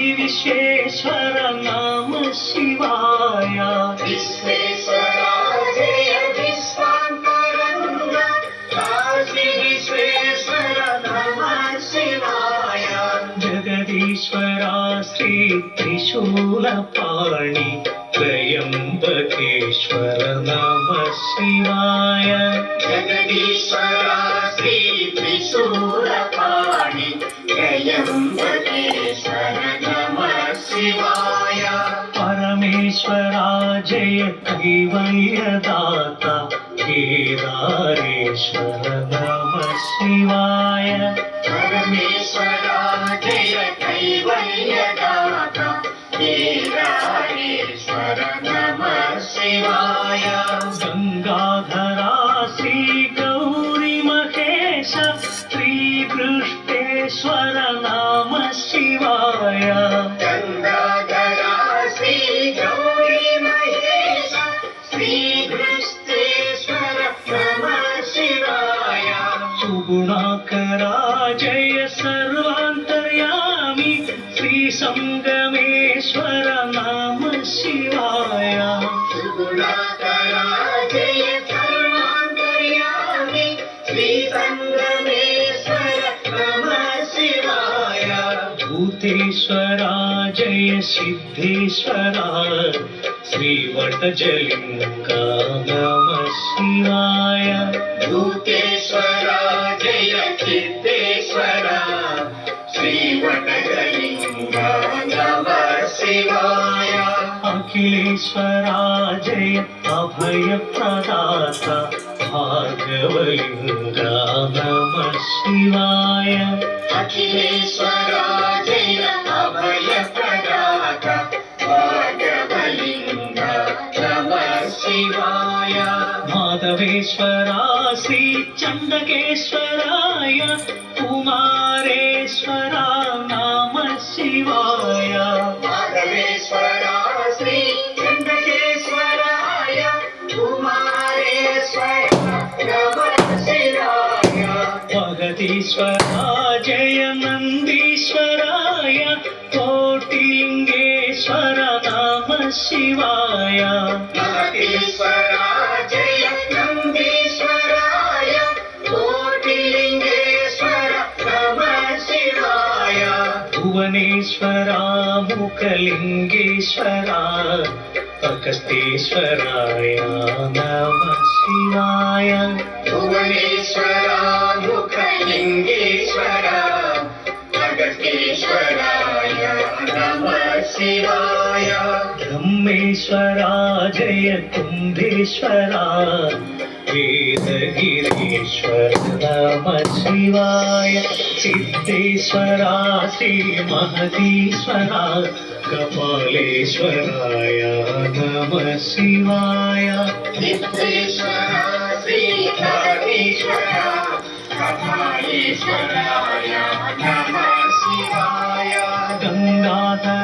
विश्वेश्वर नम शिवाय। विश्वेश्वरा जय विश्वान्तरङ्गा काशी विश्वेश्वर नमः शिवाय। जगदीश्वरा श्री त्रिशूलपाणि त्र्यम्बकेश्वर नमः शिवाय। जगदीश्वरा श्री त्रिशूलपाणि त्र्यम्बकेश्वर नमः शिवाय। परमेश्वरा जय कैवल्यदाता केदारेश्वर नमः शिवाय। परमेश्वरा जय कैवल्यदाता केदारेश्वर नमः शिवाय। गंगाधरा श्री गौरी महेश श्रीकृष्णेश्वर नमः शिवाय। गंगाधरा श्री गौरी महेश श्रीकृष्णेश्वर नमः शिवाय। सुगुणाकरा जय सर्वान्तर्यामी श्री संगमेश्वर नमः शिवाय। सुगुणाकरा जय सर्वान्तर्यामी श्री संगमेश्वर नमः शिवाय। भूतेश्वरा जय सिद्धेश्वरा श्रीवटजलिङ्गा नमः शिवाय। भूतेश्वरा जय सिद्धेश्वरा श्रीवटजलिङ्गा नमः शिवाय। अखिलेश्वरा जय अभयप्रदाता भार्गवलिङ्गा नमः शिवाय। अखिलेश्वरा जय अभयप्रदाता भार्गवलिङ्गा नमः शिवाय। माधवेश्वरा श्री चण्डकेश्वराय कुमारेश्वरा नमः शिवाय। माधवेश्वरा श्री चण्डकेश्वराय कुमारेश्वर नमः शिवाय। भगतीश्वरा जय नन्दीश्वराय कोटिलिङ्गेश्वर नमः शिवाय। महतीश्वरा जय नन्दीश्वराय कोटिलिङ्गेश्वर नमः शिवाय। भुवनेश्वरा मुखलिङ्गेश्वरा अगस्तेश्वराय नमः शिवाय। भुवनेश्वरा मुखलिङ्गेश्वरा अगस्तेश्वराय नमः शिवाय। ब्रह्मेश्वरा जय कुम्भेश्वरा वेदगिरीश्वर नमः शिवाय। सिद्धेश्वरा श्री महतीश्वरा कपालेश्वराय नमः शिवाय। सिद्धेश्वरा श्री महतीश्वरा कपालेश्वराय नमः शिवाय। गंगाधरा